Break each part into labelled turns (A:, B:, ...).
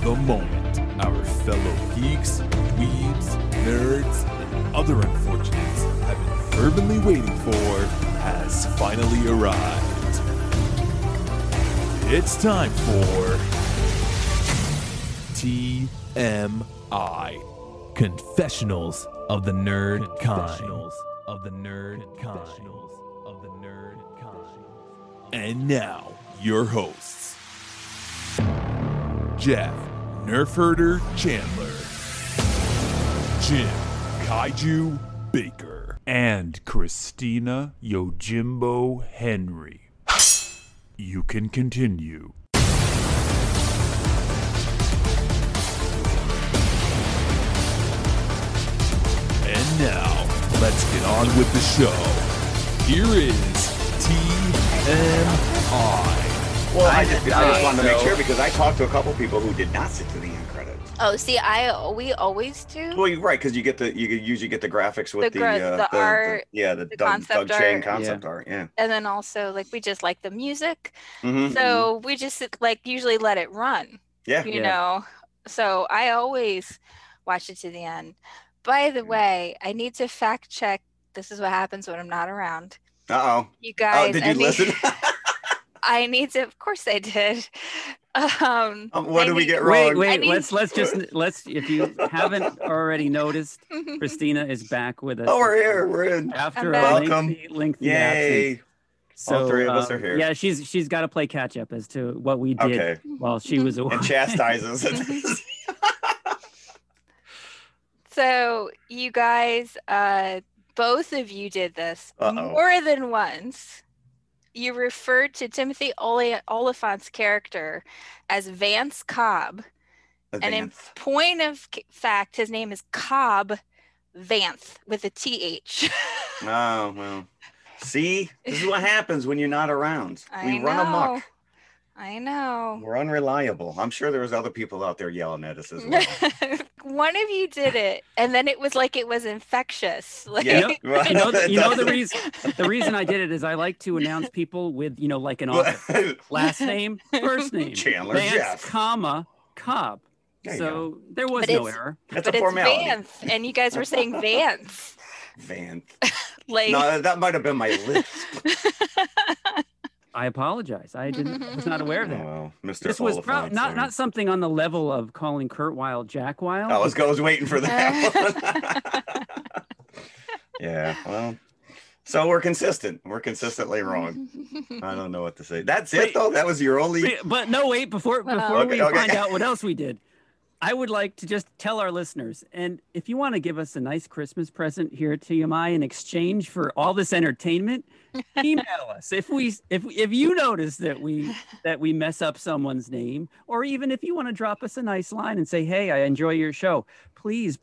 A: the moment our fellow geeks, dweebs, nerds, and other unfortunates have been fervently waiting for has finally arrived. It's time for TMI, Confessionals of the Nerd Kind. And now, your hosts, Jeff Nerf Herder Chandler, Jim Kaiju Baker, and Christina Yojimbo Henry. You can continue. And now, let's get on with the show. Here is TMI.
B: Well, I just wanted to make sure because I talked to a couple people who did not sit to the end credits.
C: Oh, see, we always do.
B: Well, you're right because you usually get the graphics with the
C: art,
B: the Doug Chang concept art, yeah.
C: And then also we just like the music,
B: Mm-hmm.
C: so we just usually let it run.
B: Yeah,
C: you know. So I always watch it to the end. By the way, I need to fact check. This is what happens when I'm not around. You guys.
B: Did you listen?
C: I need to. Of course, I did.
B: What did we get wrong?
D: Wait. Let's. If you haven't already noticed, Christina is back with us.
B: Oh, we're here. We're in.
D: After
B: welcome.
D: Lengthy
B: Yay!
D: absence. So,
B: all three of us are here.
D: Yeah, she's got to play catch up as to what we did while she was away.
B: And chastises us.
C: So you guys, both of you did this more than once. You referred to Timothy Oliphant's character as Vance Cobb. And in point of fact, his name is Cobb Vanth with a TH.
B: Oh, well. See? This is what happens when you're not around. We run amok.
C: I know.
B: We're unreliable. I'm sure there was other people out there yelling at us as well.
C: One of you did it, and then it was like it was infectious.
B: Yeah.
D: The reason I did it is I like to announce people with, like an office. Last name, first name.
B: Chandler
D: Vance,
B: Jeff.
D: Cobb. So there was no error.
B: That's a formality.
C: It's Vance, and you guys were saying Vance.
B: Vance.
C: No,
B: that might have been my list.
D: I apologize. Was not aware of that.
B: Oh, Mr.
D: This was not something on the level of calling Kurt Weill Jack Weill.
B: I was waiting for that one. Yeah, well, so we're consistent. We're consistently wrong. I don't know what to say. That's it, though. That was your only.
D: But no, wait. Before we find out what else we did, I would like to just tell our listeners, and if you want to give us a nice Christmas present here at TMI in exchange for all this entertainment, email us. If you notice that we mess up someone's name, or even if you want to drop us a nice line and say, hey, I enjoy your show, please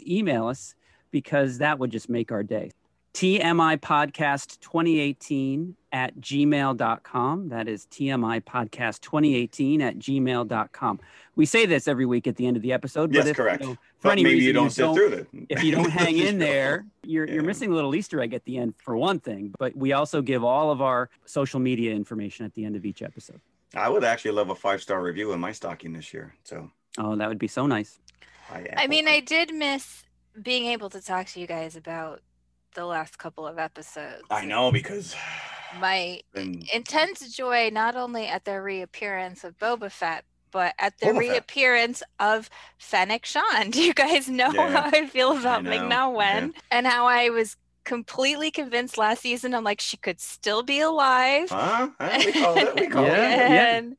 D: email us, because that would just make our day. TMI Podcast 2018 at gmail.com. That is TMI Podcast 2018 at gmail.com. We say this every week at the end of the episode.
B: Yes,
D: but if,
B: correct.
D: For any
B: maybe
D: reason
B: you don't sit through it.
D: If you don't hang in there, you're missing a little Easter egg at the end, for one thing. But we also give all of our social media information at the end of each episode.
B: I would actually love a 5-star review in my stocking this year.
D: Oh, that would be so nice.
C: I did miss being able to talk to you guys about the last couple of episodes.
B: I know, because
C: my intense joy, not only at the reappearance of Boba Fett, but at the reappearance of Fennec Shand. Do you guys know how I feel about Ming-Na Wen? Yeah. And how I was completely convinced last season, I'm like, she could still be alive.
B: We called it.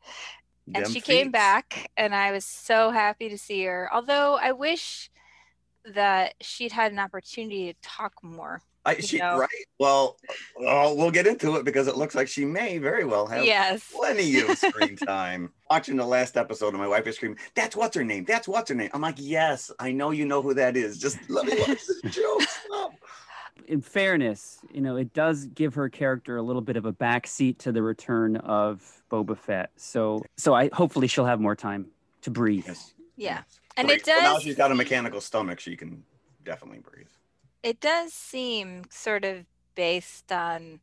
C: And she came back, and I was so happy to see her. Although I wish that she'd had an opportunity to talk more.
B: Right? Well, we'll get into it, because it looks like she may very well have plenty of screen time. Watching the last episode, and my wife is screaming, "That's what's her name! That's what's her name!" I'm like, "Yes, I know you know who that is. Just let me watch this show." Stop.
D: In fairness, it does give her character a little bit of a backseat to the return of Boba Fett. So hopefully she'll have more time to breathe.
B: Yes.
C: Yeah.
B: And it does. Well, now she's got a mechanical stomach. She can definitely breathe.
C: It does seem, sort of based on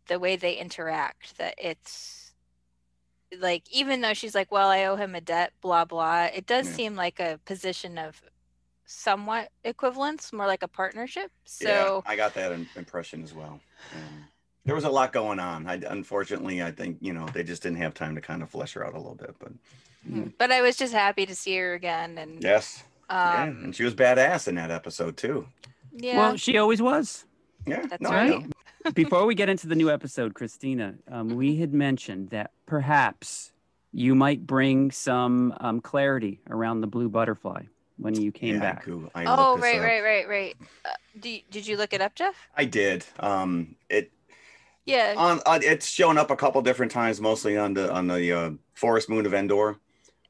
C: the way they interact, that like, even though she's like, well, I owe him a debt, blah, blah, it does seem like a position of somewhat equivalence, more like a partnership. So
B: I got that impression as well. There was a lot going on. Unfortunately, I think, they just didn't have time to kind of flesh her out a little bit,
C: but I was just happy to see her again. And
B: yes. And she was badass in that episode too.
C: Yeah.
D: Well, she always was.
B: Yeah.
C: That's right.
D: Before we get into the new episode, Christina, we had mentioned that perhaps you might bring some clarity around the blue butterfly when you came back.
C: Right. Did you look it up, Jeff?
B: I did. It's shown up a couple different times, mostly on the Forest Moon of Endor.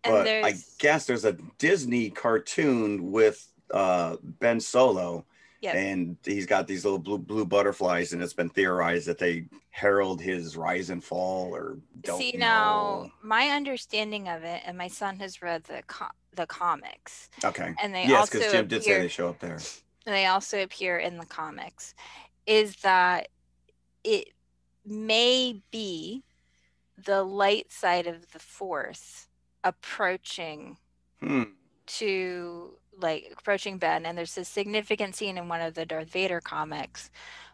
B: But I guess there's a Disney cartoon with Ben Solo. Yep. And he's got these little blue butterflies, and it's been theorized that they herald his rise and fall, or don't know.
C: Now, my understanding of it, and my son has read the comics.
B: Okay.
C: And they
B: because Jim did say they show up there.
C: And they also appear in the comics. Is that it may be the light side of the Force approaching approaching Ben, and there's a significant scene in one of the Darth Vader comics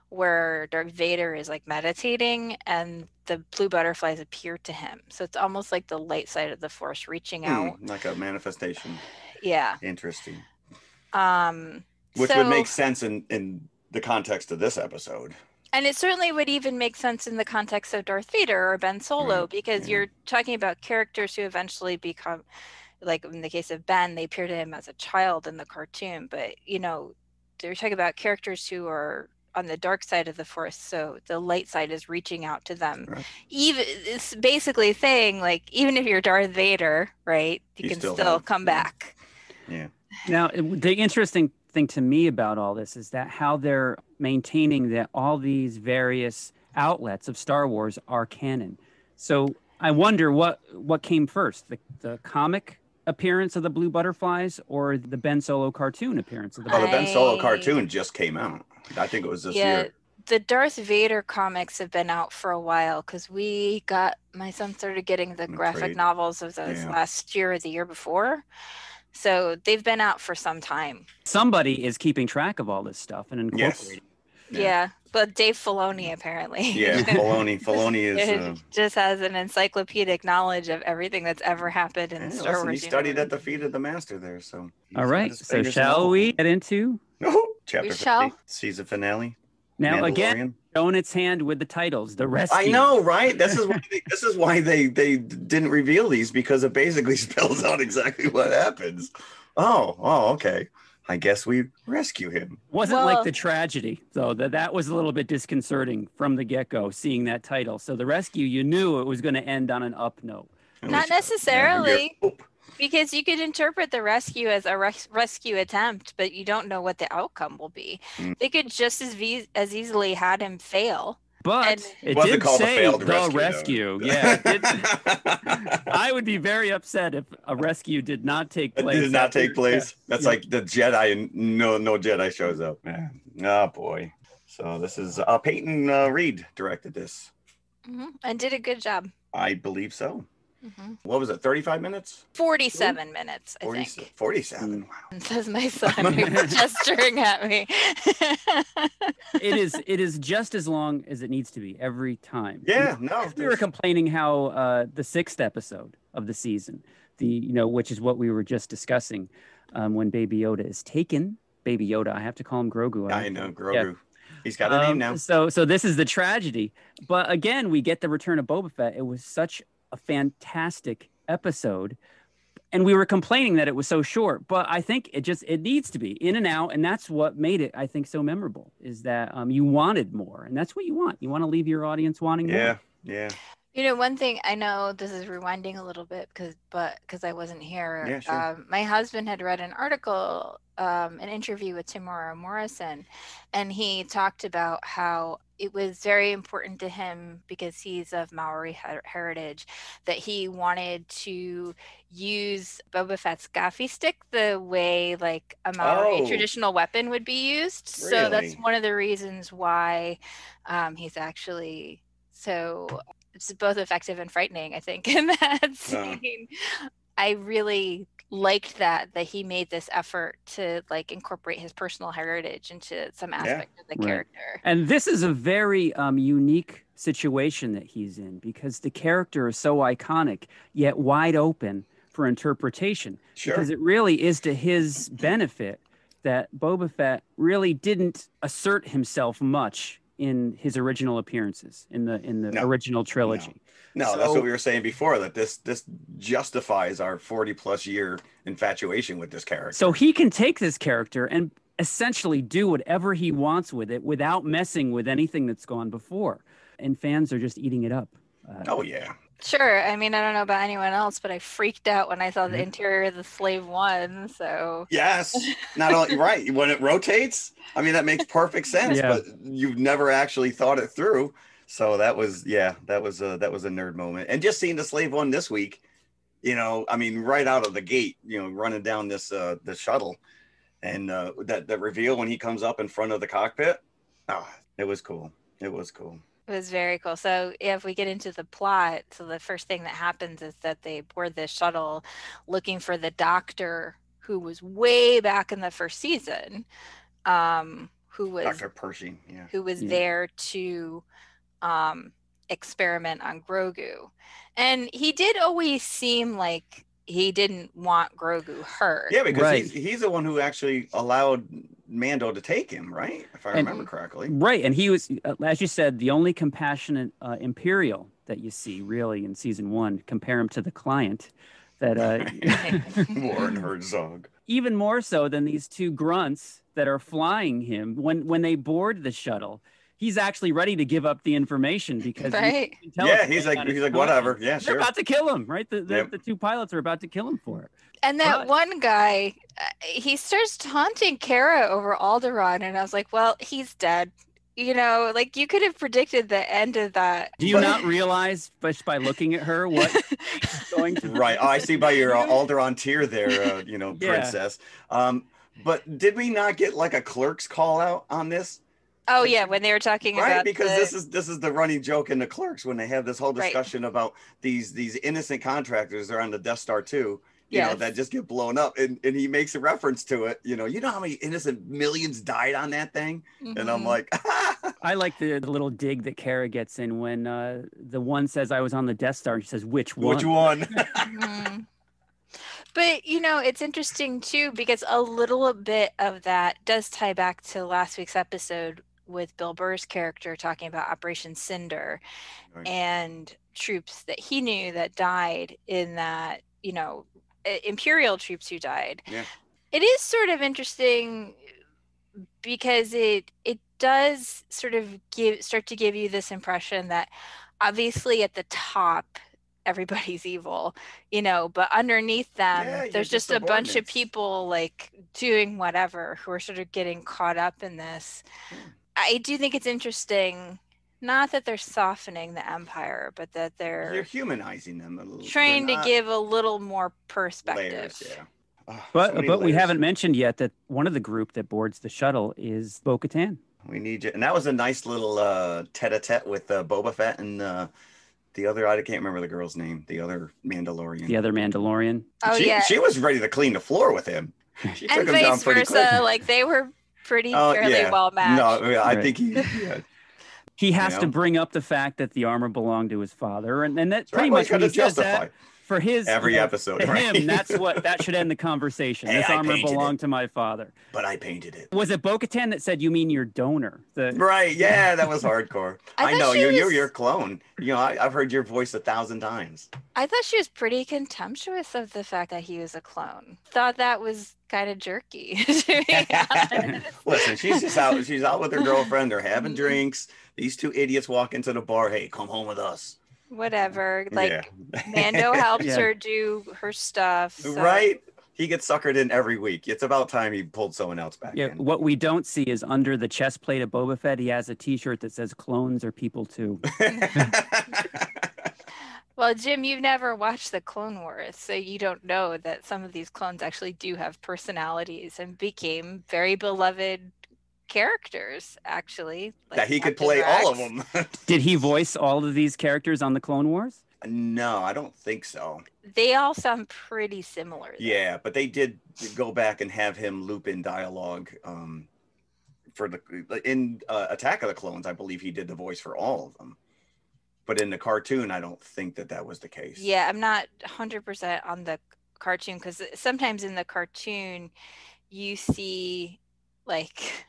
C: where Darth Vader is like meditating and the blue butterflies appear to him. So it's almost like the light side of the Force reaching out.
B: Like a manifestation.
C: Yeah.
B: Interesting. Which would make sense in the context of this episode.
C: And it certainly would even make sense in the context of Darth Vader or Ben Solo, because you're talking about characters who eventually become, like in the case of Ben, they appear to him as a child in the cartoon, but they're talking about characters who are on the dark side of the Force, so the light side is reaching out to them. Right. Even it's basically saying, like, even if you're Darth Vader, right, you can still come back.
B: Yeah.
D: Now, the interesting thing to me about all this is that how they're maintaining that all these various outlets of Star Wars are canon. So I wonder what came first, the comic appearance of the blue butterflies or the Ben Solo cartoon appearance of the
B: the Ben Solo cartoon just came out. I think it was this year.
C: The Darth Vader comics have been out for a while, because my son started getting the graphic novels of those last year or the year before. So they've been out for some time.
D: Somebody is keeping track of all this stuff and incorporating.
C: Yeah, but Dave Filoni apparently.
B: Yeah, Filoni is
C: just has an encyclopedic knowledge of everything that's ever happened in the Star Wars.
B: He studied at the feet of the master there, so.
D: All right, so shall we get into
B: chapter 50, season finale?
D: Now again, showing its hand with the titles, the rescue.
B: I know, right? This is why they didn't reveal these, because it basically spells out exactly what happens. Oh, okay. I guess we rescue him.
D: Wasn't like the tragedy, though. That was a little bit disconcerting from the get-go, seeing that title. So the rescue, you knew it was going to end on an up note.
C: Not necessarily, because you could interpret the rescue as a rescue attempt, but you don't know what the outcome will be. They could just as easily had him fail.
D: But it did say the rescue. Yeah. I would be very upset if a rescue did not take place.
B: It did not take place. That's like the Jedi, and no Jedi shows up. Man. Oh, boy. So this is Peyton Reed directed this.
C: And did a good job.
B: I believe so. What was it, 35 minutes?
C: 47 minutes, I think.
B: 47, wow.
C: Says my son, gesturing at me.
D: It is just as long as it needs to be every time.
B: Yeah, no.
D: We were complaining how the 6th episode of the season, which is what we were just discussing, when Baby Yoda is taken. Baby Yoda, I have to call him Grogu.
B: I know, Grogu. Yeah. He's got a name now.
D: So this is the tragedy. But again, we get the return of Boba Fett. It was such a fantastic episode, and we were complaining that it was so short, but I think it needs to be in and out, and that's what made it, I think, so memorable, is that you wanted more, and that's what you want to leave your audience wanting more.
C: One thing, I know this is rewinding a little bit because I wasn't here.
B: Yeah, sure.
C: My husband had read an article, an interview with Tamora Morrison, and he talked about how it was very important to him, because he's of Maori heritage, that he wanted to use Boba Fett's gaffi stick the way like a Maori traditional weapon would be used. Really? So that's one of the reasons why he's actually So it's both effective and frightening, I think, in that scene. I really liked that he made this effort to like incorporate his personal heritage into some aspect of the character.
D: And this is a very unique situation that he's in, because the character is so iconic yet wide open for interpretation. Because it really is to his benefit that Boba Fett really didn't assert himself much in his original appearances in the original trilogy.
B: No, that's what we were saying before, that this justifies our 40+ year infatuation with this character.
D: So he can take this character and essentially do whatever he wants with it without messing with anything that's gone before. And fans are just eating it up.
B: Oh, yeah.
C: Sure. I mean, I don't know about anyone else, but I freaked out when I saw the interior of the Slave One. So
B: yes, not only when it rotates. I mean, that makes perfect sense. But you've never actually thought it through. So that was a nerd moment. And just seeing the Slave One this week, I mean, right out of the gate, running down this the shuttle, and that reveal when he comes up in front of the cockpit. It was cool. It was cool.
C: It was very cool. So if we get into the plot, so the first thing that happens is that they board this shuttle looking for the doctor who was way back in the first season, who was
B: Dr. Pershing,
C: who was there to experiment on Grogu. And he did always seem like he didn't want Grogu hurt.
B: Yeah, because he's the one who actually allowed Mando to take him, right? If I remember correctly.
D: Right, and he was, as you said, the only compassionate Imperial that you see really in season 1. Compare him to the client that
B: Warren Herzog.
D: Even more so than these two grunts that are flying him when they board the shuttle. He's actually ready to give up the information because
B: he's like whatever. Yeah,
D: they're about to kill him, right? The two pilots are about to kill him for it.
C: And that one guy, he starts taunting Kara over Alderaan, and I was like, well, he's dead. Like you could have predicted the end of that.
D: Do you not realize just by looking at her what she's going to do?
B: Right. Oh, I see by your Alderaan tear there, princess. But did we not get like a Clerks call out on this?
C: Oh yeah, when they were talking about
B: because this is the running joke in the Clerks when they have this whole discussion about these innocent contractors that are on the Death Star 2, that just get blown up, and he makes a reference to it. You know how many innocent millions died on that thing, and I'm like,
D: I like the little dig that Kara gets in when the one says I was on the Death Star, and she says which one?
B: Which one?
C: But it's interesting too because a little bit of that does tie back to last week's episode with Bill Burr's character talking about Operation Cinder and troops that he knew that died in that, Imperial troops who died.
B: Yeah.
C: It is sort of interesting because it does sort of start to give you this impression that obviously at the top everybody's evil, but underneath them there's just a bunch of people like doing whatever who are sort of getting caught up in this. I do think it's interesting, not that they're softening the Empire, but that you're
B: humanizing them a little,
C: trying to give a little more perspective.
B: Layers,
D: but we haven't mentioned yet that one of the group that boards the shuttle is Bo-Katan.
B: We need you, and that was a nice little tete-a-tete with Boba Fett and the other, I can't remember the girl's name, the other Mandalorian.
C: She
B: was ready to clean the floor with him. She took him down pretty quick.
C: Like they were pretty fairly well matched.
B: No, I think
D: he has to bring up the fact that the armor belonged to his father, and that pretty much when he says that for his
B: every episode.
D: To him, that should end the conversation.
B: Hey,
D: this armor belonged to my father,
B: but I painted it.
D: Was it Bo-Katan that said, "You mean your donor?"
B: Right? Yeah, that was hardcore. I know you're your clone. I've heard your voice 1,000 times.
C: I thought she was pretty contemptuous of the fact that he was a clone. Thought that was kind of jerky. To be honest.
B: Listen, she's out with her girlfriend. They're having drinks. These two idiots walk into the bar. Hey, come home with us.
C: Whatever. Mando helps her do her stuff. So.
B: Right? He gets suckered in every week. It's about time he pulled someone else back in.
D: What we don't see is under the chest plate of Boba Fett, he has a t-shirt that says clones are people too.
C: Well, Jim, you've never watched the Clone Wars, so you don't know that some of these clones actually do have personalities and became very beloved characters, actually.
B: Like that he could play Rex. All of them.
D: Did he voice all of these characters on the Clone Wars?
B: No, I don't think so.
C: They all sound pretty similar, though.
B: Yeah, but they did go back and have him loop in dialogue for in Attack of the Clones. I believe he did the voice for all of them. But in the cartoon, I don't think that was the case.
C: Yeah, I'm not 100% on the cartoon, because sometimes in the cartoon you see like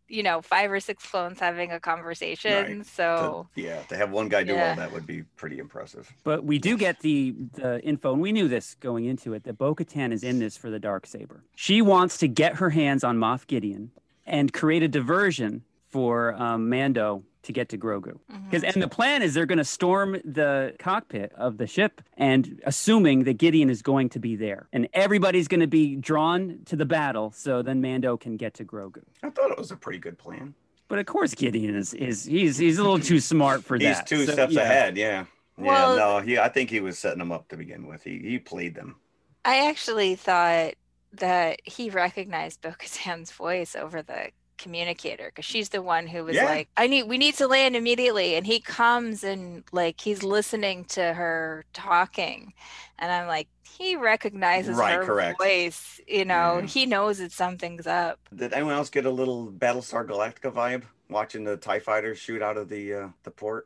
C: 5 or 6 clones having a conversation. Right. So
B: to have one guy do all that would be pretty impressive.
D: But we do get the info, and we knew this going into it, that Bo-Katan is in this for the Darksaber. She wants to get her hands on Moff Gideon and create a diversion for Mando to get to Grogu. And the plan is they're going to storm the cockpit of the ship, and assuming that Gideon is going to be there. And everybody's going to be drawn to the battle, so then Mando can get to Grogu.
B: I thought it was a pretty good plan.
D: But of course Gideon is he's a little too smart for that.
B: He's 2 steps ahead, yeah. Well, I think he was setting them up to begin with. He played them.
C: I actually thought that he recognized Bo-Katan's voice over the communicator, because she's the one who was like, we need to land immediately, and he comes and like he's listening to her talking, and I'm like, he recognizes her voice, he knows that something's up.
B: Did anyone else get a little Battlestar Galactica vibe watching the TIE fighters shoot out of the port?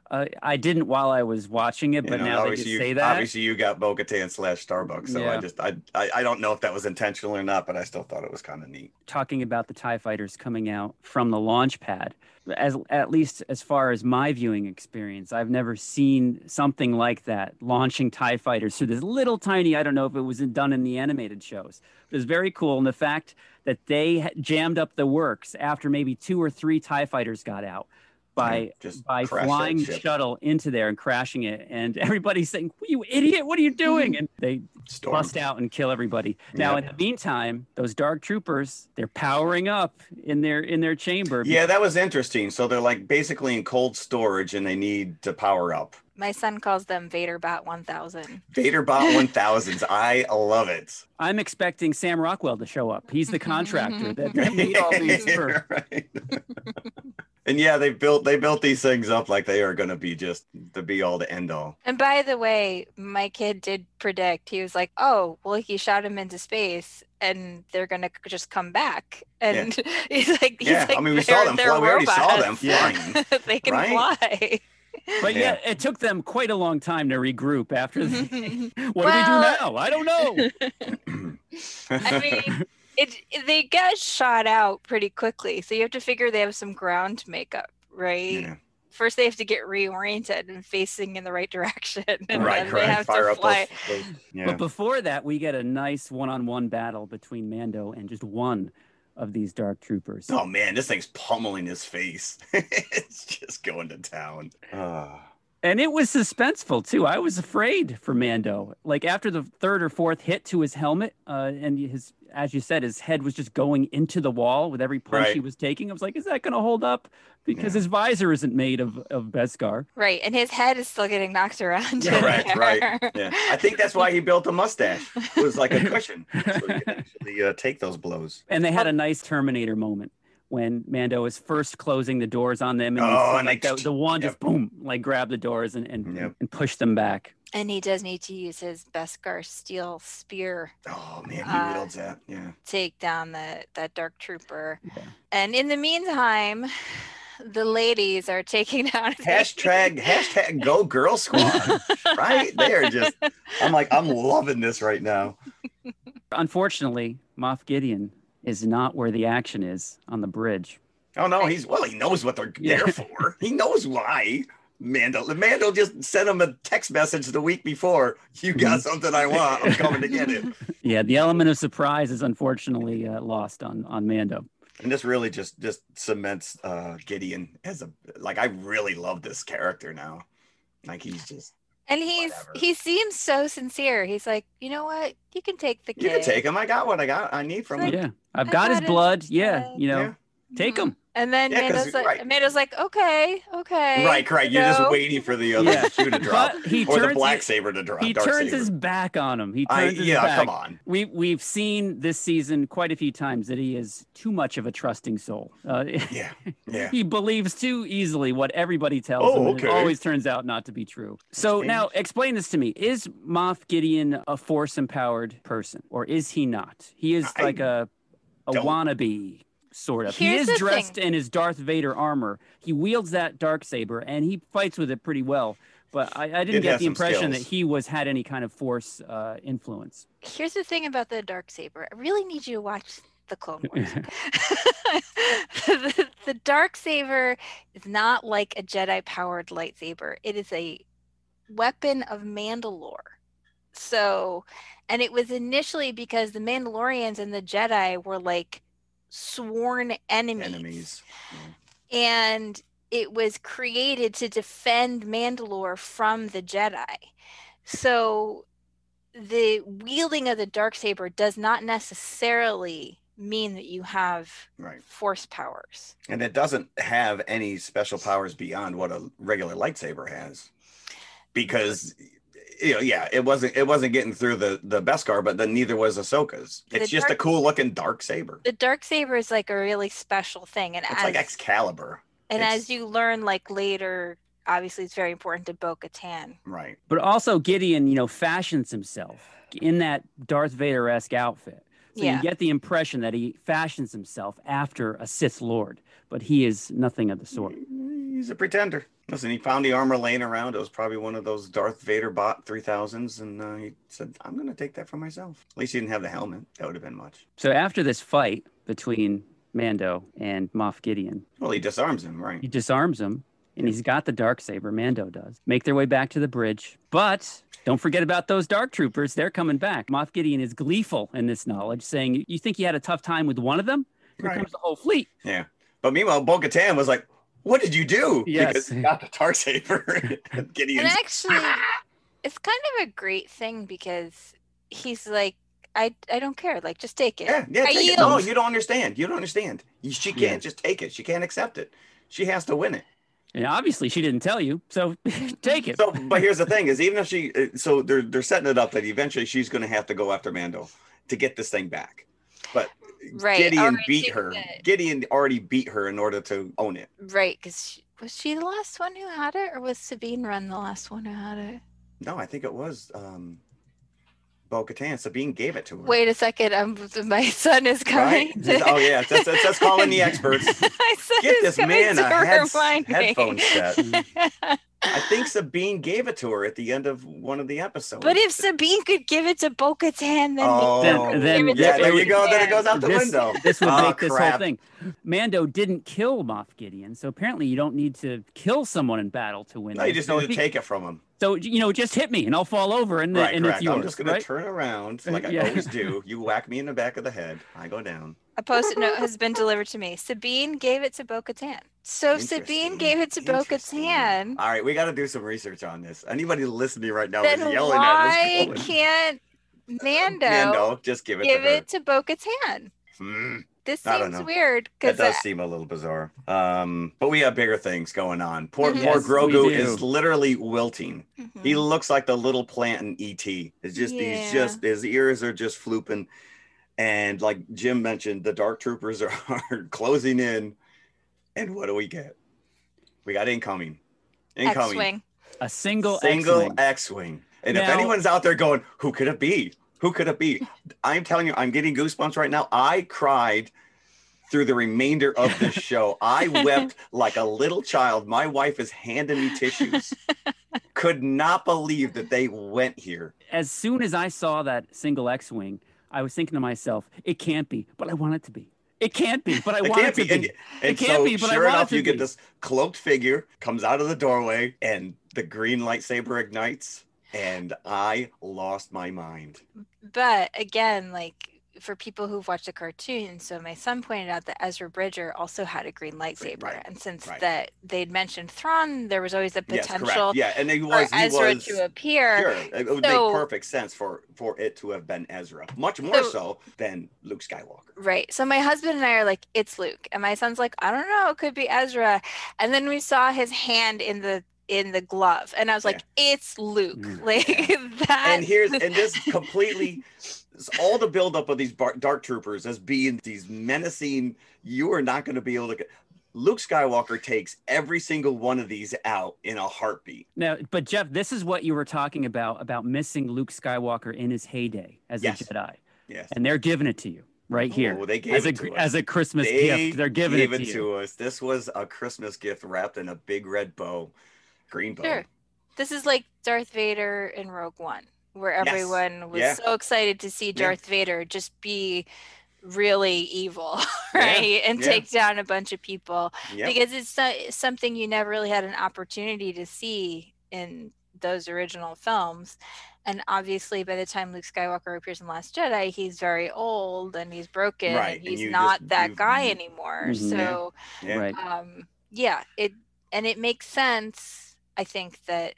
D: I didn't while I was watching it, but now that you say that,
B: obviously you got Bo-Katan / Starbucks, so I don't know if that was intentional or not, but I still thought it was kind of neat.
D: Talking about the TIE fighters coming out from the launch pad, at least as far as my viewing experience, I've never seen something like that, launching TIE fighters through this little tiny, I don't know if it was done in the animated shows. It was very cool, and the fact that they jammed up the works after maybe 2 or 3 TIE fighters got out by flying the shuttle into there and crashing it, and everybody's saying, "You idiot, what are you doing?" And they bust out and kill everybody. Now, in the meantime, those dark troopers, they're powering up in their chamber.
B: Yeah, that was interesting. So they're like basically in cold storage, and they need to power up.
C: My son calls them Vaderbot 1000.
B: Vaderbot 1000s. I love it.
D: I'm expecting Sam Rockwell to show up. He's the contractor that made all these.
B: Right. And they built these things up like they are going to be just the be all to end all.
C: And by the way, my kid did predict, he was like, oh, well, he shot him into space and they're going to just come back. And he's like,
B: I mean, we saw them fly. We already saw them flying.
C: They can fly.
D: But it took them quite a long time to regroup after what do we do now? I don't know.
C: I mean, they get shot out pretty quickly, so you have to figure they have some ground makeup, right? Yeah. First, they have to get reoriented and facing in the right direction, and then they have to fly.
D: But before that, we get a nice one-on-one battle between Mando and just one of these dark troopers.
B: Oh man, this thing's pummeling his face. It's just going to town.
D: And it was suspenseful too. I was afraid for Mando. Like after the 3rd or 4th hit to his helmet, and his, as you said, his head was just going into the wall with every punch he was taking. I was like, is that going to hold up? Because his visor isn't made of Beskar.
C: Right, and his head is still getting knocked around.
B: Right. Yeah, I think that's why he built a mustache. It was like a cushion, so he could actually take those blows.
D: And they had a nice Terminator moment when Mando is first closing the doors on them, and the wand just boom, like grab the doors and push them back.
C: And he does need to use his Beskar steel spear.
B: Oh man, he wields that. Yeah.
C: Take down that dark trooper. Yeah. And in the meantime, the ladies are taking down
B: hashtag Go Girl Squad. Right? They are just. I'm loving this right now.
D: Unfortunately, Moff Gideon is not where the action is on the bridge.
B: Oh no, he knows what they're there for. He knows why. Mando just sent him a text message the week before. You got something I want. I'm coming to get it.
D: Yeah, the element of surprise is unfortunately lost on Mando.
B: And this really just cements Gideon as I really love this character now. Like he's just.
C: And he seems so sincere. He's like, you know what? You can take the kid.
B: You can take him. I got what I need from him.
D: Yeah, I've got his blood. Yeah, Take them.
C: And then Amanda's like, okay.
B: Right. You're just waiting for the other shoe to drop, or the black saber to drop.
D: He turns his back on him. He turns his back.
B: Come on.
D: We've seen this season quite a few times that he is too much of a trusting soul. He believes too easily what everybody tells him. And it always turns out not to be true. So now explain this to me. Is Moff Gideon a Force-empowered person, or is he not? He is like a wannabe. Sort of. He is dressed in his Darth Vader armor. He wields that darksaber, and he fights with it pretty well. But I didn't get the impression that he had any kind of Force influence.
C: Here's the thing about the darksaber. I really need you to watch the Clone Wars. The darksaber is not like a Jedi-powered lightsaber. It is a weapon of Mandalore. So, and it was initially because the Mandalorians and the Jedi were like sworn enemies. And it was created to defend Mandalore from the Jedi. So the wielding of the darksaber does not necessarily mean that you have Force powers.
B: And it doesn't have any special powers beyond what a regular lightsaber has. Because it wasn't getting through the Beskar, but then neither was Ahsoka's. It's just a cool looking dark saber.
C: The dark saber is like a really special thing, and
B: it's like Excalibur.
C: And as you learn, like later, obviously, it's very important to Bo-Katan.
B: Right.
D: But also Gideon, fashions himself in that Darth Vader-esque outfit. So you get the impression that he fashions himself after a Sith Lord, but he is nothing of the sort.
B: He's a pretender. Listen, he found the armor laying around. It was probably one of those Darth Vader bought 3000s, and he said, I'm going to take that for myself. At least he didn't have the helmet. That would have been much.
D: So after this fight between Mando and Moff Gideon...
B: Well, he disarms him, right?
D: He disarms him, and he's got the darksaber. Mando does. Make their way back to the bridge, but... Don't forget about those dark troopers. They're coming back. Moff Gideon is gleeful in this knowledge, saying, you think you had a tough time with one of them? Here comes the whole fleet.
B: Yeah. But meanwhile, Bo-Katan was like, what did you do?
D: Yes.
B: Because he got the darksaber.
C: And actually, it's kind of a great thing because he's like, I don't care. Like, just take it.
B: Yeah, take it. No, you don't understand. You don't understand. She can't just take it. She can't accept it. She has to win it.
D: And obviously she didn't tell you, so take it.
B: So, but here's the thing: is even if they're setting it up that eventually she's going to have to go after Mando to get this thing back. But Gideon beat her. Gideon already beat her in order to own it.
C: Right? Because was she the last one who had it, or was Sabine Wren the last one who had it?
B: No, I think it was Bo-Katan. Sabine gave it to her.
C: Wait a second, my son is coming.
B: Right? Oh yeah, that's calling the experts. Get this man a headphone set. I think Sabine gave it to her at the end of one of the episodes.
C: But if Sabine could give it to Bo-Katan,
B: then there you go. Then it goes out the window.
D: This would make this whole thing. Mando didn't kill Moff Gideon, so apparently you don't need to kill someone in battle to win.
B: No, you just need to take it from him.
D: So, just hit me and I'll fall over and it's yours.
B: I'm just going to turn around like I always do. You whack me in the back of the head. I go down.
C: A post-it note has been delivered to me. Sabine gave it to Bo-Katan. So Sabine gave it to Bo-Katan.
B: All right, we got to do some research on this. Anybody listening right now is yelling at us.
C: Why can't Mando
B: just give
C: it to Bo-Katan? This seems weird.
B: That does seem a little bizarre. But we have bigger things going on. Poor Grogu is literally wilting. Mm-hmm. He looks like the little plant in E.T. His ears are just flooping. And like Jim mentioned, the Dark Troopers are closing in. And what do we get? We got incoming.
C: X-Wing.
D: A single
B: X-Wing. And if anyone's out there going, who could it be? Who could it be? I'm telling you, I'm getting goosebumps right now. I cried through the remainder of this show. I wept like a little child. My wife is handing me tissues. Could not believe that they went here.
D: As soon as I saw that single X-Wing, I was thinking to myself, it can't be, but I want it to be. It can't be, but I want it to be.
B: It can't be, but I want it to be. Sure enough, you get this cloaked figure, comes out of the doorway, and the green lightsaber ignites. And I lost my mind.
C: But again, like for people who've watched the cartoon, so my son pointed out that Ezra Bridger also had a green lightsaber, and since that they'd mentioned Thrawn, there was always a potential
B: and
C: for Ezra to appear.
B: Sure, it would make perfect sense for it to have been Ezra, much more so than Luke Skywalker.
C: Right. So my husband and I are like, it's Luke, and my son's like, I don't know, it could be Ezra, and then we saw his hand in the glove, and I was like, it's Luke. Like that.
B: And this completely all the buildup of these dark troopers as being these menacing, you are not going to be able to get. Luke Skywalker takes every single one of these out in a heartbeat.
D: Now, but Jeff, this is what you were talking about missing Luke Skywalker in his heyday as a Jedi.
B: Yes.
D: And they're giving it to you right here.
B: They gave it to us.
D: As a Christmas gift. They're giving it to
B: us. This was a Christmas gift wrapped in a big red bow, green bow.
C: Sure. This is like Darth Vader in Rogue One, where everyone was so excited to see Darth Vader just be really evil, right? And take down a bunch of people because it's something you never really had an opportunity to see in those original films. And obviously by the time Luke Skywalker appears in Last Jedi, he's very old and he's broken and he's not that guy anymore. So it makes sense, I think, that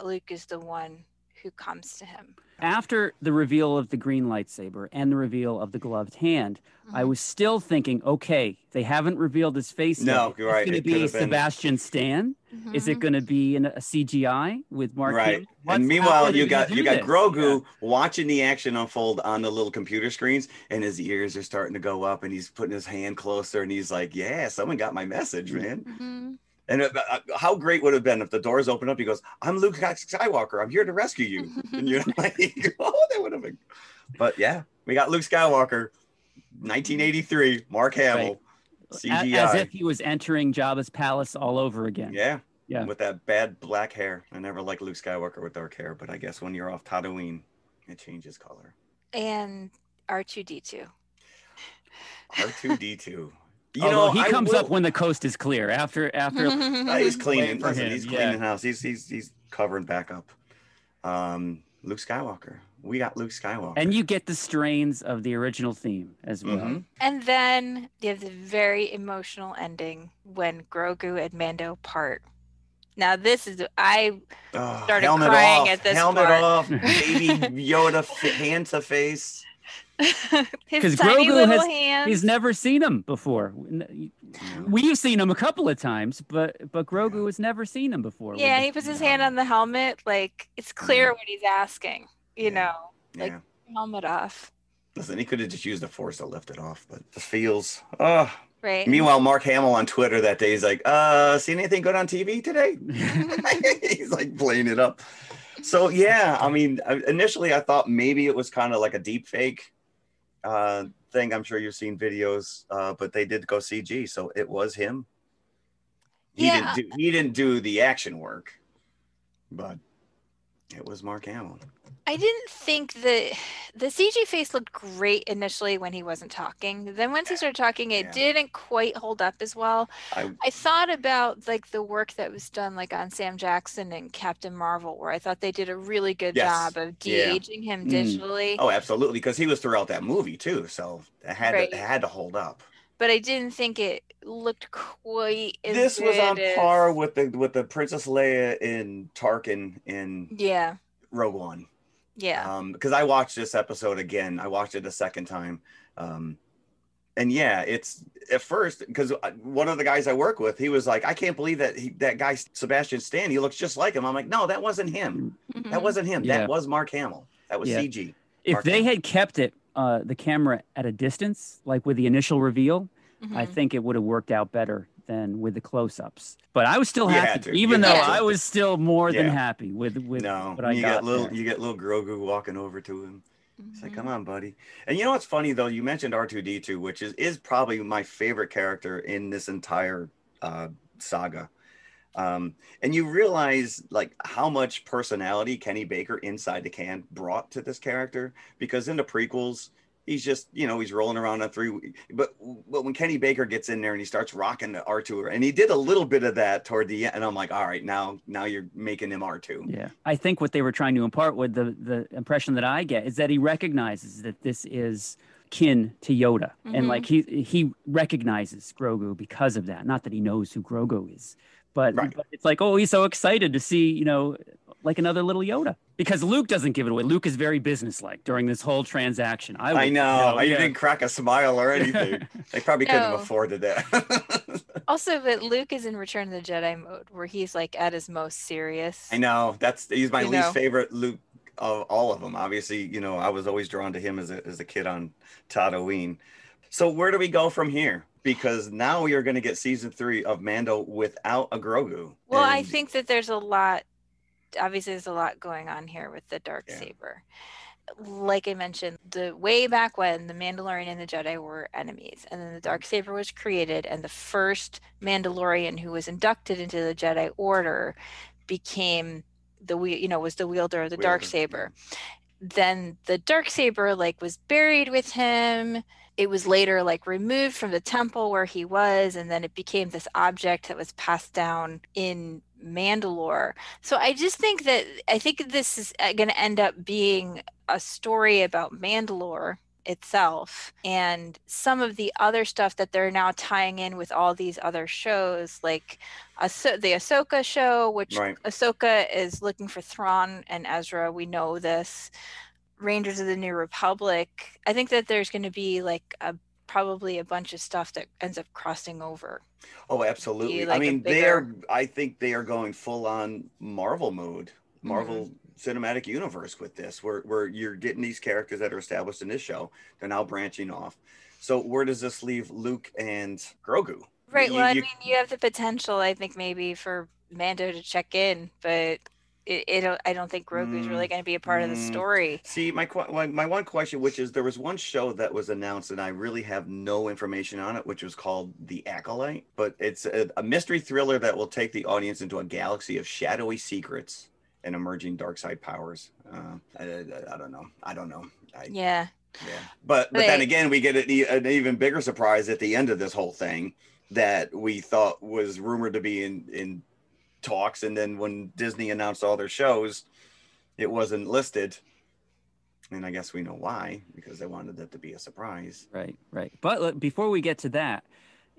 C: Luke is the one who comes to him.
D: After the reveal of the green lightsaber and the reveal of the gloved hand, I was still thinking, okay, they haven't revealed his face yet.
B: No, you're right.
D: Is it going to be Sebastian Stan? Is it going to be a CGI with Mark Hamill?
B: And meanwhile, you got Grogu watching the action unfold on the little computer screens, and his ears are starting to go up, and he's putting his hand closer, and he's like, yeah, someone got my message, man. And how great would it have been if the doors opened up? He goes, I'm Luke Skywalker. I'm here to rescue you. And you're like, oh, that would have been. But yeah, we got Luke Skywalker, 1983, Mark Hamill, CGI.
D: As if he was entering Jabba's palace all over again.
B: Yeah. With that bad black hair. I never liked Luke Skywalker with dark hair, but I guess when you're off Tatooine, it changes color.
C: And R2-D2.
B: R2-D2.
D: He comes up when the coast is clear. After
B: he's cleaning. He's cleaning house. He's covering back up. Luke Skywalker. We got Luke Skywalker.
D: And you get the strains of the original theme as well.
C: And then you have the very emotional ending when Grogu and Mando part. Now this is I started crying at this
B: helmet
C: part.
B: Off, baby Yoda hand to face.
C: His tiny
D: Grogu
C: little hands.
D: He's never seen him before. We've seen him a couple of times, but Grogu has never seen him before.
C: Yeah, he puts his hand on the helmet. Like, it's clear what he's asking, you know, like helmet off.
B: Listen, he could have just used the Force to lift it off, but the feels.
C: Right.
B: Meanwhile, Mark Hamill on Twitter that day, he's like, "See anything good on TV today?" He's like playing it up. So yeah, I mean, initially I thought maybe it was kind of like a deep fake thing. I'm sure you've seen videos, but they did go CG, so it was him. He didn't do the action work, but it was Mark Hamill.
C: I didn't think the CG face looked great initially when he wasn't talking. Then once he started talking, it didn't quite hold up as well. I thought about like the work that was done like on Sam Jackson and Captain Marvel, where I thought they did a really good job of de-aging him digitally.
B: Oh, absolutely, because he was throughout that movie too, so it had to hold up.
C: But I didn't think it looked quite as
B: this
C: good
B: was on par with the Princess Leia in Tarkin in Rogue One.
C: Yeah.
B: Because I watched this episode again. I watched it a second time. And yeah, it's at first, because one of the guys I work with, he was like, I can't believe that guy, Sebastian Stan, he looks just like him. I'm like, no, that wasn't him. That wasn't him. That was Mark Hamill. That was CG.
D: If they had kept it, the camera at a distance, like with the initial reveal, I think it would have worked out better than with the close-ups. But I was still happy, even though I was still more than happy with what I got.
B: You get little Grogu walking over to him. It's like, come on, buddy. And you know what's funny though? You mentioned R2-D2, which is probably my favorite character in this entire saga. And you realize like how much personality Kenny Baker inside the can brought to this character, because in the prequels, he's just, he's rolling around on three. But when Kenny Baker gets in there and he starts rocking the R2, and he did a little bit of that toward the end, and I'm like, all right, now you're making him R2.
D: Yeah, I think what they were trying to impart with the impression that I get is that he recognizes that this is kin to Yoda. And like he recognizes Grogu because of that. Not that he knows who Grogu is, but it's like, oh, he's so excited to see, you know, like another little Yoda, because Luke doesn't give it away. Luke is very businesslike during this whole transaction. I know.
B: I didn't crack a smile or anything. They probably couldn't have afforded that.
C: Also, but Luke is in Return of the Jedi mode, where he's like at his most serious.
B: I know. He's my least favorite Luke of all of them. Obviously, you know, I was always drawn to him as a kid on Tatooine. So where do we go from here? Because now we are going to get season 3 of Mando without a Grogu.
C: Well, I think that there's a lot going on here with the Darksaber. Like I mentioned, the way back when the Mandalorian and the Jedi were enemies, and then the Darksaber was created, and the first Mandalorian who was inducted into the Jedi Order became was the wielder of the Darksaber. Then the Darksaber like was buried with him. It was later like removed from the temple where he was, and then it became this object that was passed down in Mandalore. So I think this is going to end up being a story about Mandalore itself, and some of the other stuff that they're now tying in with all these other shows, like the Ahsoka show, which Ahsoka is looking for Thrawn and Ezra. We know this. Rangers of the New Republic. I think that there's going to be like probably a bunch of stuff that ends up crossing over.
B: Oh, absolutely. Like, I mean, I think they are going full on Marvel mode, Marvel Cinematic Universe with this, where you're getting these characters that are established in this show. They're now branching off. So where does this leave Luke and Grogu?
C: Right. I mean, you have the potential, I think, maybe for Mando to check in, but I don't think Grogu is really going to be a part of the story.
B: See, my one question, which is, there was one show that was announced and I really have no information on it, which was called The Acolyte, but it's a mystery thriller that will take the audience into a galaxy of shadowy secrets and emerging dark side powers. I don't know.
C: Yeah.
B: But then again, we get an even bigger surprise at the end of this whole thing that we thought was rumored to be in talks, and then when Disney announced all their shows, it wasn't listed, and I guess we know why, because they wanted that to be a surprise.
D: Right. But before we get to that,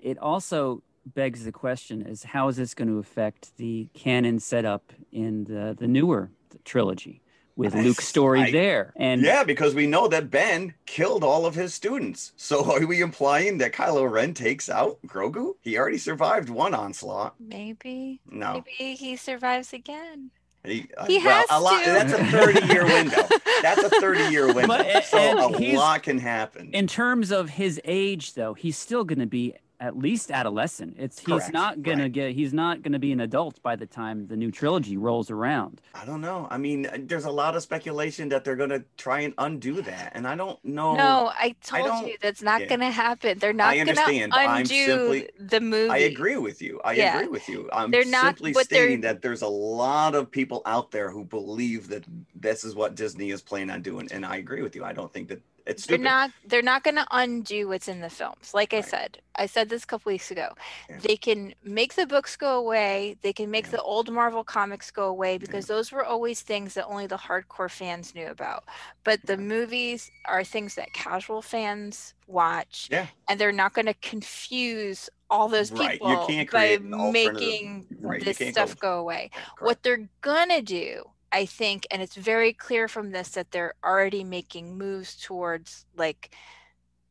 D: it also begs the question: is how is this going to affect the canon setup in the newer trilogy with Luke's story there? And
B: because we know that Ben killed all of his students. So are we implying that Kylo Ren takes out Grogu? He already survived one onslaught.
C: Maybe.
B: No.
C: Maybe he survives again.
B: He has to. That's a 30-year window. That's a 30-year window. So a lot can happen.
D: In terms of his age, though, he's still going to be at least adolescent. He's not gonna be an adult by the time the new trilogy rolls around.
B: I don't know. I mean, there's a lot of speculation that they're gonna try and undo that, and I don't know.
C: No, I told you that's not gonna happen. They're not gonna undo the movie.
B: I agree with you. I'm simply stating that there's a lot of people out there who believe that this is what Disney is planning on doing, and I agree with you. I don't think that it's stupid.
C: They're not going to undo what's in the films. Like I said this a couple weeks ago. Yeah. They can make the books go away. They can make the old Marvel comics go away, because those were always things that only the hardcore fans knew about. But the movies are things that casual fans watch, and they're not going to confuse all those people
B: You can't by
C: making this stuff go away. What they're going to do, I think, and it's very clear from this, that they're already making moves towards, like,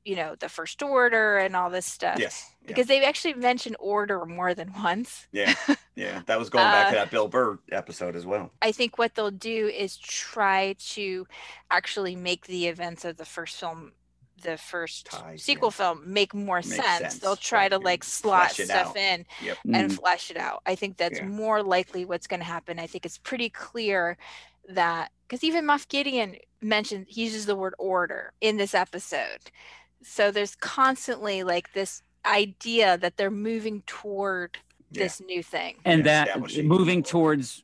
C: the First Order and all this stuff.
B: Yes.
C: Because they've actually mentioned Order more than once.
B: Yeah. That was going back to that Bill Burr episode as well.
C: I think what they'll do is try to actually make the events of the first film, the first sequel film, make more sense. They'll try to slot stuff in and flesh it out. I think that's more likely what's going to happen. I think it's pretty clear that, because even Moff Gideon mentioned, he uses the word order in this episode. So there's constantly this idea that they're moving toward this new thing.
D: And that moving towards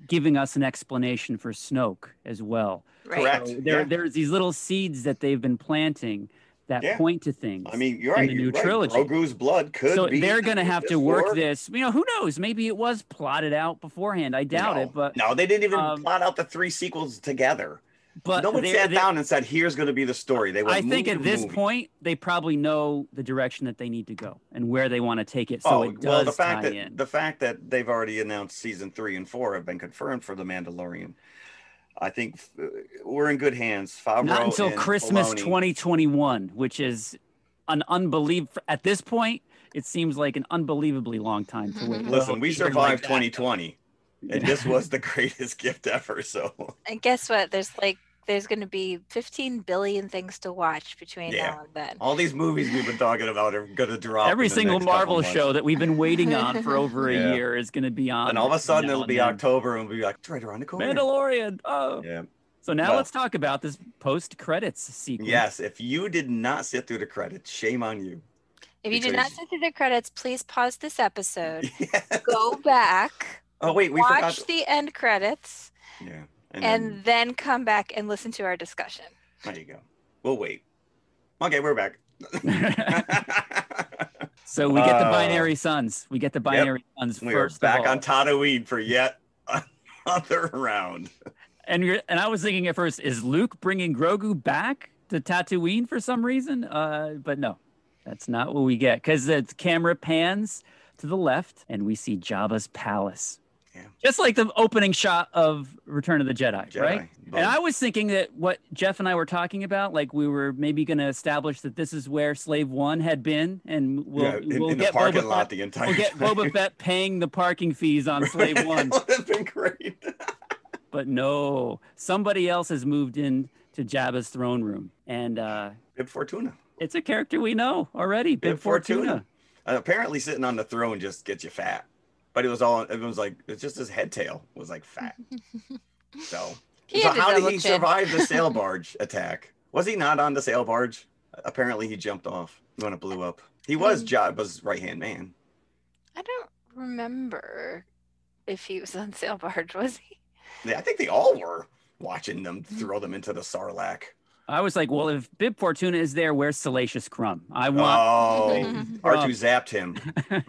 D: giving us an explanation for Snoke as well.
C: Right.
B: Correct.
D: So there's these little seeds that they've been planting that point to things.
B: I mean, you're right.
D: In the new trilogy.
B: Grogu's blood could be.
D: So they're going to have to work this. Who knows? Maybe it was plotted out beforehand. I doubt it. But
B: no, they didn't even plot out the 3 sequels together.
D: But
B: no one sat down and said, "Here's going to be the story." They went.
D: I think at this point, they probably know the direction that they need to go and where they want to take it. So it does tie in.
B: The fact that they've already announced season 3 and 4 have been confirmed for The Mandalorian. I think we're in good hands. Favreau
D: Not until Christmas
B: Filoni.
D: 2021, which is an unbelievable. At this point, it seems like an unbelievably long time to wait.
B: Listen, we survived 2020, and this was the greatest gift ever. So,
C: and guess what? There's going to be 15 billion things to watch between now and then.
B: All these movies we've been talking about are going to drop.
D: Every single Marvel show that we've been waiting on for over a year is going to be on.
B: And all of a sudden it'll be October and we'll be like, it's right around the corner.
D: Mandalorian. Oh.
B: Yeah.
D: So now let's talk about this post-credits sequence.
B: Yes. If you did not sit through the credits, shame on you.
C: If you did not sit through the credits, please pause this episode. Go back.
B: Oh, wait. We
C: watch the end credits.
B: Yeah.
C: And then come back and listen to our discussion.
B: There you go. We'll wait. Okay, we're back.
D: So we get the binary sons. We get the binary sons
B: we
D: first.
B: We're back on Tatooine for yet another round.
D: And I was thinking at first, is Luke bringing Grogu back to Tatooine for some reason? But no, that's not what we get. Because the camera pans to the left and we see Jabba's palace. Yeah. Just like the opening shot of Return of the Jedi, right? And I was thinking that what Jeff and I were talking about, like we were maybe going to establish that this is where Slave One had been, and we'll
B: in
D: get
B: the parking lot the entire
D: we'll get Boba Fett paying the parking fees on Slave One.
B: That would have been great.
D: But no, somebody else has moved in to Jabba's throne room, and
B: Bib Fortuna.
D: It's a character we know already, Bib Fortuna.
B: Apparently, sitting on the throne just gets you fat. But it was like it's just his head tail was like fat. So how did he survive the sail barge attack? Was he not on the sail barge? Apparently he jumped off when it blew up. He was Jabba's right-hand man.
C: I don't remember if he was on sail barge, was he?
B: Yeah, I think they all were watching them throw them into the Sarlacc.
D: I was like, well, if Bib Fortuna is there, where's Salacious Crumb? I want.
B: Oh, R2 zapped him.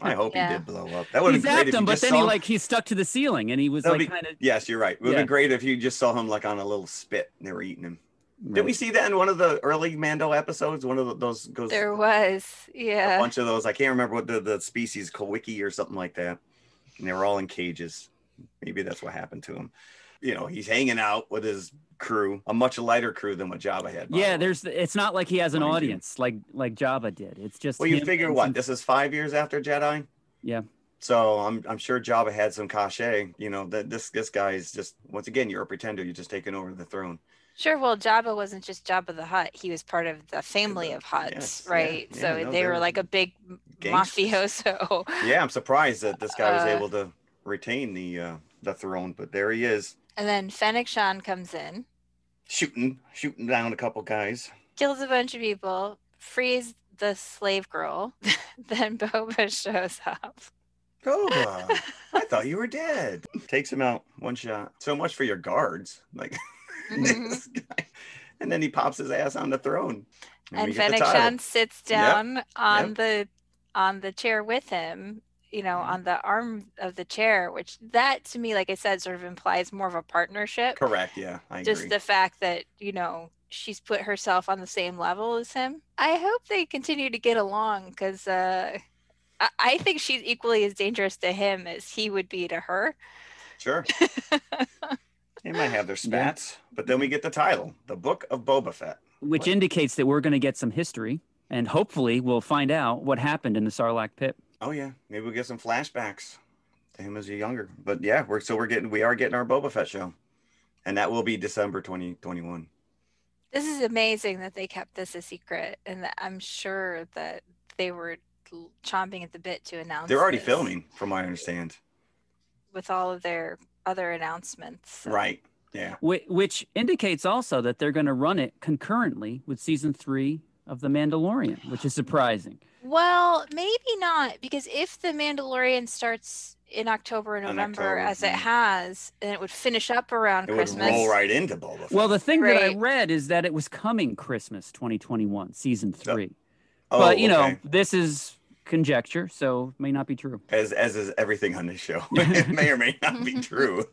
B: I hope he did blow up. That would have been great if
D: him, but then he stuck to the ceiling, and he was kind of.
B: Yes, you're right. It would have been great if you just saw him like on a little spit and they were eating him. Right. Did we see that in one of the early Mando episodes? One of those goes.
C: There was, yeah.
B: A bunch of those. I can't remember what the species, Kawiki or something like that. And they were all in cages. Maybe that's what happened to him. You know, he's hanging out with his crew, a much lighter crew than what Jabba had.
D: Yeah, it's not like he has an audience like Jabba did. It's just.
B: Well, you figure what? This is 5 years after Jedi.
D: Yeah.
B: So I'm sure Jabba had some cachet. You know that this guy is just, once again, you're a pretender. You're just taking over the throne.
C: Sure. Well, Jabba wasn't just Jabba the Hutt. He was part of the family of Hutts, right? Yeah, so they were like a big mafioso.
B: Yeah, I'm surprised that this guy was able to retain the throne, but there he is.
C: And then Fennec Shan comes in.
B: Shooting down a couple guys.
C: Kills a bunch of people. Frees the slave girl. Then Boba shows up.
B: Boba, I thought you were dead. Takes him out, one shot. So much for your guards. Like, this guy. And then he pops his ass on the throne.
C: And Fennec Shan sits down on the chair with him. You know, on the arm of the chair, which that to me, like I said, sort of implies more of a partnership.
B: Correct. Yeah, I
C: agree. Just the fact that, she's put herself on the same level as him. I hope they continue to get along because I think she's equally as dangerous to him as he would be to her.
B: Sure. They might have their spats, but then we get the title, The Book of Boba Fett.
D: Which indicates that we're going to get some history, and hopefully we'll find out what happened in the Sarlacc pit.
B: Oh yeah, maybe we'll get some flashbacks to him as a younger. But yeah, we are getting our Boba Fett show, and that will be December 2021.
C: This is amazing that they kept this a secret, and that I'm sure that they were chomping at the bit to announce.
B: They're already filming, from what I understand,
C: with all of their other announcements.
B: So. Right. Yeah.
D: Which indicates also that they're going to run it concurrently with season 3 of The Mandalorian, which is surprising.
C: Well, maybe not, because if The Mandalorian starts in October and November, as it has, then it would finish up around Christmas.
B: It would roll right into Boba Fett.
D: Well, the thing that I read is that it was coming Christmas 2021, season 3. But, this is conjecture, so it may not be true.
B: As is everything on this show. It may or may not be true.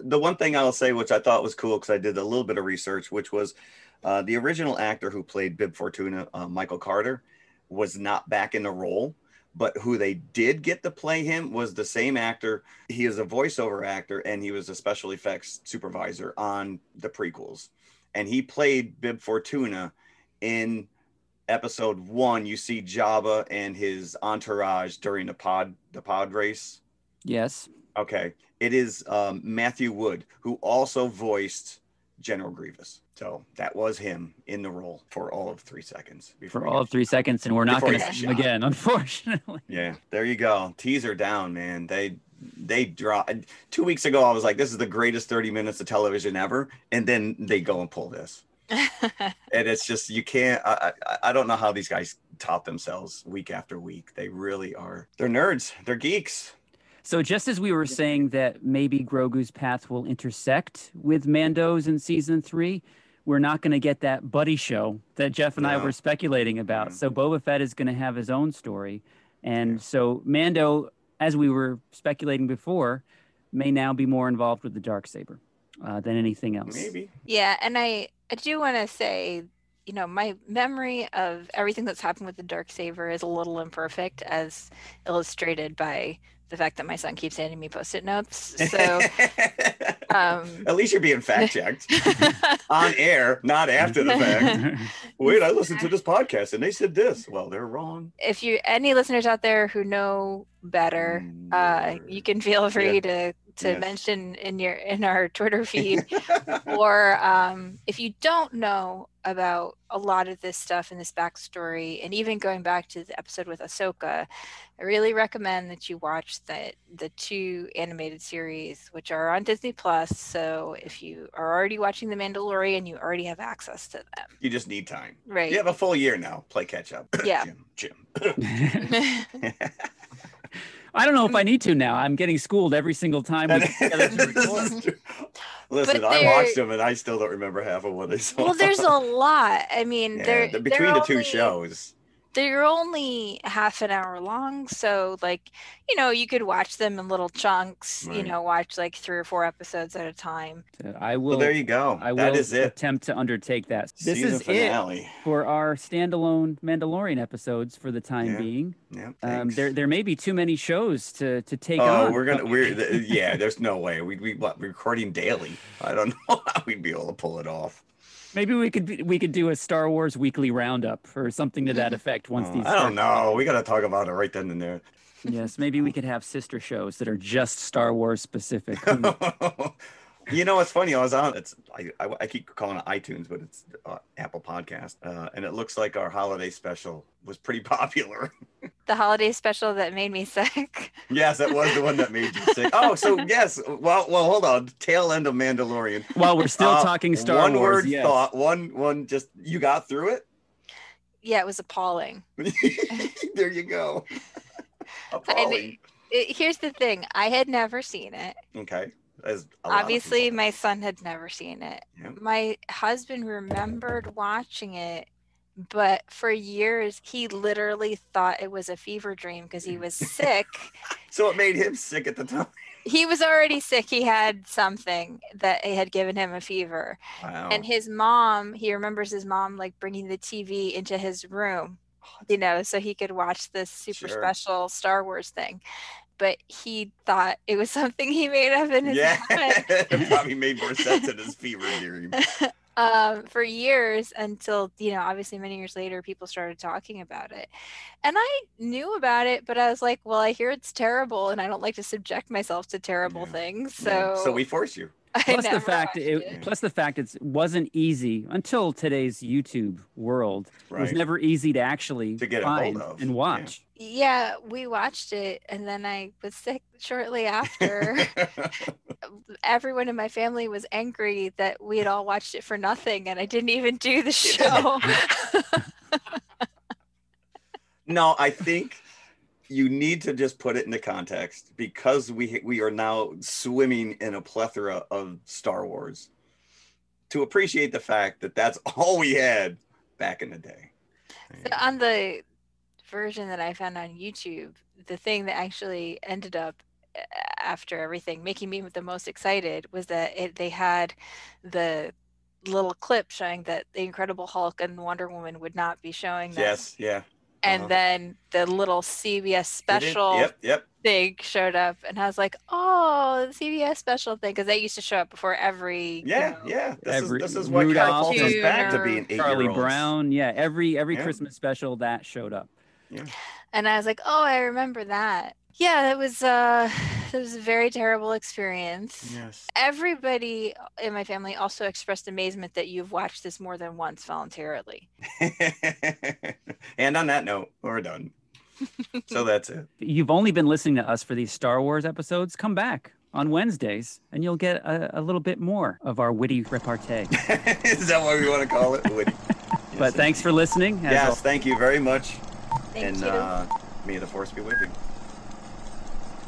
B: the one thing I'll say, which I thought was cool, because I did a little bit of research, which was the original actor who played Bib Fortuna, Michael Carter, was not back in the role. But who they did get to play him was the same actor. He is a voiceover actor, and he was a special effects supervisor on the prequels. And he played Bib Fortuna in episode 1. You see Jabba and his entourage during the pod race.
D: Yes.
B: Okay. It is Matthew Wood, who also voiced General Grievous. So that was him in the role for all of 3 seconds.
D: For all of 3 seconds, and we're not going to see him again, unfortunately.
B: Yeah, there you go. Teaser down, man. They dropped 2 weeks ago. I was like, this is the greatest 30 minutes of television ever, and then they go and pull this. And it's just, you can't. I don't know how these guys top themselves week after week. They really are. They're nerds. They're geeks.
D: So just as we were saying that maybe Grogu's path will intersect with Mando's in season 3, we're not going to get that buddy show that Jeff and I were speculating about. So Boba Fett is going to have his own story. And so Mando, as we were speculating before, may now be more involved with the Darksaber than anything else.
B: Maybe.
C: Yeah, and I do want to say, you know, my memory of everything that's happened with the Darksaber is a little imperfect, as illustrated by the fact that my son keeps handing me Post-it notes. So
B: at least you're being fact checked on air, not after the fact. Wait, I listened to this podcast and they said this. Well, they're wrong.
C: If you any listeners out there who know better, you can feel free to mention in our Twitter feed. Or if you don't know about a lot of this stuff and this backstory, and even going back to the episode with Ahsoka, I really recommend that you watch the 2 animated series, which are on Disney Plus. So if you are already watching The Mandalorian, you already have access to them.
B: You just need time.
C: Right.
B: You have a full year now. Play catch up.
C: Yeah.
B: Jim.
D: I don't know if I need to now. I'm getting schooled every single time.
B: Listen, I watched them and I still don't remember half of what I saw.
C: Well, there's a lot. I mean,
B: between the 2 shows.
C: They're only half an hour long, so like, you know, you could watch them in little chunks. Right. You know, watch like 3 or 4 episodes at a time.
D: I will.
B: Well, there you go.
D: That is it. Attempt to undertake that. This is finale. It for our standalone Mandalorian episodes for the time being.
B: Yeah.
D: There may be too many shows to take on.
B: There's no way. We're recording daily. I don't know how we'd be able to pull it off.
D: Maybe we could do a Star Wars weekly roundup or something to that effect once these.
B: I don't know. We got to talk about it right then and there.
D: Yes, maybe we could have sister shows that are just Star Wars specific.
B: You know, it's funny. I keep calling it iTunes, but it's Apple Podcast, and it looks like our holiday special was pretty popular.
C: The holiday special that made me sick.
B: Yes, that was the one that made you sick. Oh, so yes. Well, hold on. Tail end of Mandalorian.
D: While we're still talking Star Wars,
B: one word thought. One. Just you got through it.
C: Yeah, it was appalling.
B: There you go. Appalling.
C: Here's the thing. I had never seen it.
B: Okay.
C: Obviously, my son had never seen it.
B: Yep.
C: My husband remembered watching it, but for years, he literally thought it was a fever dream because he was sick.
B: So it made him sick at the time?
C: He was already sick. He had something that had given him a fever.
B: Wow.
C: And his mom, he remembers his mom like bringing the TV into his room, you know, so he could watch this super special Star Wars thing. But he thought it was something he made up in his head.
B: It probably made more sense in his fever dream.
C: For years until, you know, obviously many years later, people started talking about it. And I knew about it, but I was like, well, I hear it's terrible and I don't like to subject myself to terrible things. So
B: we force you.
D: Plus the fact it wasn't easy until today's YouTube world. Right. It was never easy to actually
B: get
D: find
B: a hold of
D: and watch.
C: Yeah, we watched it and then I was sick shortly after. Everyone in my family was angry that we had all watched it for nothing and I didn't even do the show.
B: No, I think you need to just put it into context because we are now swimming in a plethora of Star Wars to appreciate the fact that that's all we had back in the day.
C: So on the version that I found on YouTube, the thing that actually ended up after everything, making me the most excited was that they had the little clip showing that the Incredible Hulk and Wonder Woman would not be showing them.
B: Yes, yeah.
C: And then the little CBS special thing showed up, and I was like, "Oh, the CBS special thing," because they used to show up before every.
B: This is what catapults us back to being 8-year-olds.
D: Charlie Brown, every Christmas special that showed up.
B: Yeah.
C: And I was like, "Oh, I remember that." Yeah, it was a very terrible experience.
B: Yes.
C: Everybody in my family also expressed amazement that you've watched this more than once voluntarily.
B: And on that note, we're done. So that's it.
D: You've only been listening to us for these Star Wars episodes. Come back on Wednesdays, and you'll get a little bit more of our witty repartee.
B: Is that what we want to call it? Witty.
D: But thanks for listening.
B: Yes, thank you very much.
C: Thank you.
B: May the force be with you.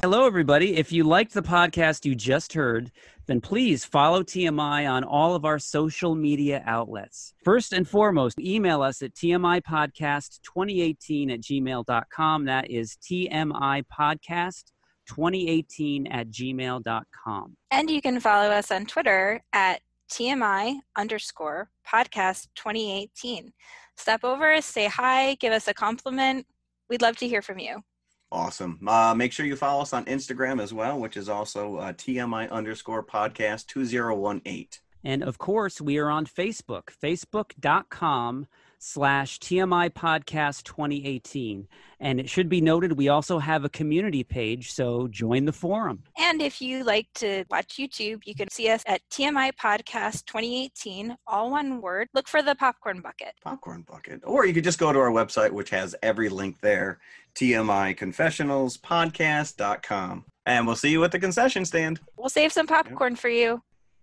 D: Hello, everybody. If you liked the podcast you just heard, then please follow TMI on all of our social media outlets. First and foremost, email us at tmipodcast2018@gmail.com. That is tmipodcast2018@gmail.com.
C: And you can follow us on Twitter at TMI_podcast2018. Stop over, say hi, give us a compliment. We'd love to hear from you.
B: Awesome. Make sure you follow us on Instagram as well, which is also TMI_podcast2018.
D: And of course, we are on Facebook, facebook.com/TMI Podcast 2018. And it should be noted, we also have a community page, so join the forum.
C: And if you like to watch YouTube, you can see us at TMI Podcast 2018, all one word. Look for the popcorn bucket.
B: Popcorn bucket. Or you could just go to our website, which has every link there, TMIconfessionalspodcast.com. And we'll see you at the concession stand.
C: We'll save some popcorn for you.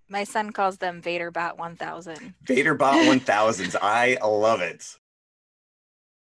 C: My son calls them VaderBot 1000.
B: VaderBot 1000s. I love it.